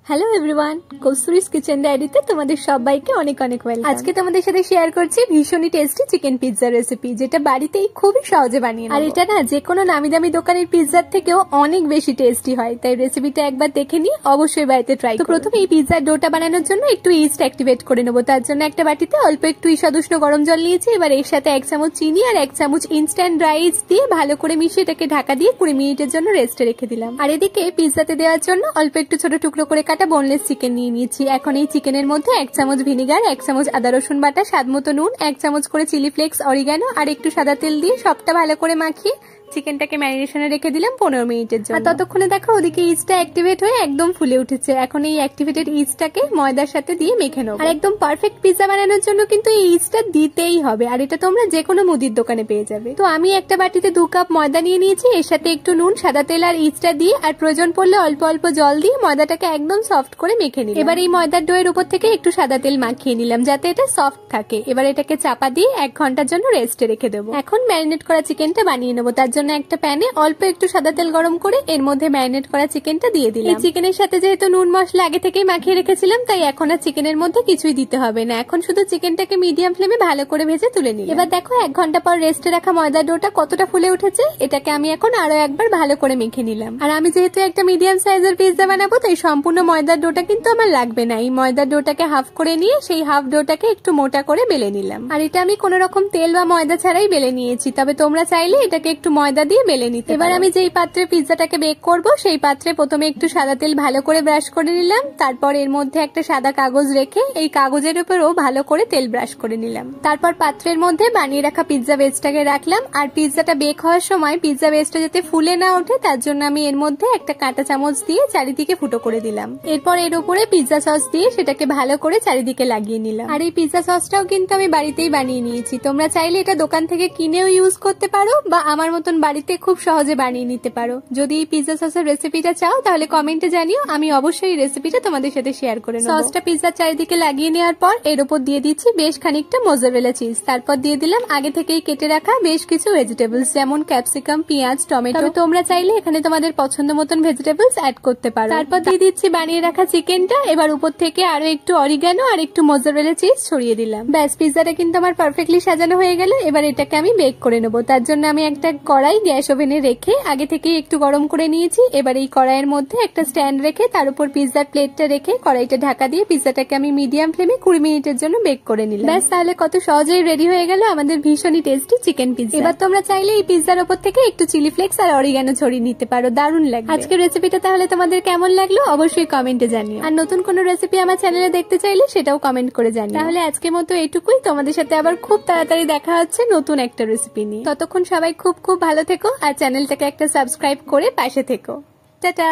Hello everyone, কস্তুরীস kitchen ডায়েরিতে তোমাদের সবাইকে অনেক অনেক ওয়েলকাম। আজকে তোমাদের সাথে শেয়ার করছি ভীষণই টেস্টি চিকেন পিৎজা রেসিপি, যেটা বাড়িতেই খুবই সহজে বানিয়ে নেব। আর এটা না যে কোনো নামি দামি দোকানের পিৎজার থেকেও অনেক বেশি টেস্টি হয়, তাই রেসিপিটা একবার দেখে নিয়ে অবশ্যই বাড়িতে ট্রাই করো। তো প্রথমে এই পিৎজার ডোটা বানানোর জন্য একটু ইস্ট অ্যাক্টিভেট করে নেবো। তার জন্য একটা বাটিতে অল্প একটু ঈষৎ উষ্ণ গরম জল নিয়েছি। এবার এর সাথে 1 চামচ চিনি আর 1 চামচ ইনস্ট্যান্ট ড্রাই ইস্ট দিয়ে ভালো করে মিশিয়ে এটাকে ঢাকা দিয়ে 20 মিনিটের জন্য রেস্টে রেখে দিলাম। আর এদিকে পিৎজাতে দেওয়ার জন্য অল্প একটু ছোট টুকরো করে কাটা বোনলেস চিকেন নিয়ে নিয়েছি। এখন এই চিকেনের মধ্যে 1 চামচ ভিনেগার, 1 চামচ আদা রসুন বাটা, স্বাদ মতো নুন, 1 চামচ করে চিলি ফ্লেক্স, অরিগানো আর একটু সাদা তেল দিয়ে সবটা ভালো করে মাখিয়ে চিকেনটাকে ম্যারিনেশনে রেখে দিলাম 15 মিনিটের জন্য। আর ততক্ষণে দেখো ওদিকে ইস্টটা অ্যাক্টিভেট হয়ে একদম ফুলে উঠেছে। এখন এই অ্যাক্টিভেটেড ইস্টটাকে ময়দার সাথে দিয়ে মেখে নেব। আর একদম পারফেক্ট পিৎজা বানানোর জন্য কিন্তু এই ইস্টটা দিতেই হবে, আর এটা তোমরা যে কোনো মুদির দোকানে পেয়ে যাবে। তো আমি একটা বাটিতে 2 কাপ ময়দা নিয়ে নিয়েছি। এর সাথে একটু নুন, সাদা তেল আর ইস্টটা দিয়ে আর প্রয়োজন পড়লে অল্প অল্প জল দিয়ে ময়দাটাকে একদম সফট করে মেখে নিলাম। এবার এই ময়দার ডোয়ের উপর থেকে একটু সাদা তেল মাখিয়ে নিলাম যাতে এটা সফট থাকে। এবার এটাকে চাপা দিয়ে 1 ঘন্টার জন্য রেস্টে রেখে দেবো। এখন ম্যারিনেট করা চিকেনটা বানিয়ে নেবো। তার জন্য একটা প্যানে অল্প একটু সাদা তেল গরম করে এর মধ্যে ম্যারিনেট করা চিকেনটা দিয়ে দিলাম। এই চিকেনের সাথে যেহেতু নুন মশলা আগে থেকেই মাখিয়ে রেখেছিলাম, তাই এখন আর চিকেনের মধ্যে কিছুই দিতে হবে না। এখন শুধু চিকেনটাকে মিডিয়াম ফ্লেমে ভালো করে ভেজে তুলে নিই। এবার দেখো 1 ঘন্টা পর রেস্টে রাখা ময়দার ডোটা কতটা ফুলে উঠেছে। এটাকে আমি এখন আরো একবার ভালো করে মেখে নিলাম। আর আমি যেহেতু একটা মিডিয়াম সাইজের পিৎজা বানাবো, তাই সম্পূর্ণ ময়দার ডোটা কিন্তু আমার লাগবে না। এই ময়দার ডোটাকে হাফ করে নিয়ে সেই হাফ ডোটাকে একটু মোটা করে বেলে নিলাম। আর এটা আমি কোনো রকম তেল বা ময়দা ছাড়াই বেলে নিয়েছি, তবে তোমরা চাইলে এটাকে একটু ময়দা দিয়ে বেলে নিতে। এবার আমি যেই পাত্রে পিৎজাটাকে বেক করব, সেই পাত্রে প্রথমে একটু সাদা তেল ভালো করে ব্রাশ করে নিলাম। তারপর এর মধ্যে একটা সাদা কাগজ রেখে এই কাগজের উপরও ভালো করে তেল ব্রাশ করে নিলাম। তারপর পাত্রের মধ্যে বানিয়ে রাখা পিৎজা বেসটাকে রাখলাম। আর পিৎজাটা বেক হওয়ার সময় পিৎজা বেসটা যাতে ফুলে না ওঠে, তার জন্য আমি এর মধ্যে একটা কাঁটা চামচ দিয়ে চারিদিকে ফুটো করে দিলাম। এরপর এর উপরে পিৎজা সস দিয়ে সেটাকে ভালো করে চারিদিকে লাগিয়ে নিলাম। আর এই পিৎজা সসটাও কিন্তু আমি বাড়িতেই বানিয়ে নিয়েছি। তোমরা চাইলে এটা দোকান থেকে কিনেও ইউজ করতে পারো বা আমার মতন বাড়িতে খুব সহজে বানিয়ে নিতে পারো। যদি এই পিৎজা সসের রেসিপিটা চাও তাহলে কমেন্টে জানিও, আমি অবশ্যই এই রেসিপিটা তোমাদের সাথে শেয়ার করে নেব। সসটা পিৎজার চারিদিকে লাগিয়ে নেওয়ার পর এর উপর দিয়ে দিচ্ছি বেশ খানিকটা মোজারেলা চিজ। তারপর দিয়ে দিলাম আগে থেকেই কেটে রাখা বেশ কিছু ভেজিটেবলস, যেমন ক্যাপসিকাম, পেঁয়াজ, টমেটো। তোমরা চাইলে এখানে তোমাদের পছন্দ মতন ভেজিটেবলস অ্যাড করতে পারো। তারপর দিয়ে দিচ্ছি বানিয়ে রাখা চিকেনটা। এবার উপর থেকে আরো একটু অরিগানো আর একটু মোজারেলা চিজ ছড়িয়ে দিলাম। ব্যাস, পিৎজাটা কিন্তু আমার পারফেক্টলি সাজানো হয়ে গেল। এবার এটাকে আমি বেক করে নেবো। তার জন্য আমি একটা কড়াই গ্যাস ওভেনে রেখে আগে থেকেই একটু গরম করে নিয়েছি। এবার এই কড়াইয়ের মধ্যে একটা স্ট্যান্ড রেখে তার উপর পিৎজার প্লেটটা রেখে কড়াইটা ঢাকা দিয়ে পিৎজাটাকে আমি মিডিয়াম ফ্লেমে 20 মিনিটের জন্য বেক করে নিলাম। ব্যাস, তাহলে কত সহজেই রেডি হয়ে গেল আমাদের ভীষণই টেস্টি চিকেন পিৎজা। এবার তোমরা চাইলে এই পিৎজার উপর থেকে একটু চিলি ফ্লেক্স আর অরিগানো ছড়িয়ে নিতে পারো, দারুণ লাগবে। আজকের রেসিপিটা তাহলে তোমাদের কেমন লাগলো অবশ্যই কমেন্টে জানিও। আর নতুন কোনো রেসিপি আমার চ্যানেলে দেখতে চাইলে সেটাও কমেন্ট করে জানিও। তাহলে আজকের মতো এইটুকুই, তোমাদের সাথে আবার খুব তাড়াতাড়ি দেখা হচ্ছে নতুন একটা রেসিপি নিয়ে। ততক্ষণ সবাই খুব খুব ভালো থেকো আর চ্যানেলটাকে একটা সাবস্ক্রাইব করে পাশে থেকো। টাটা।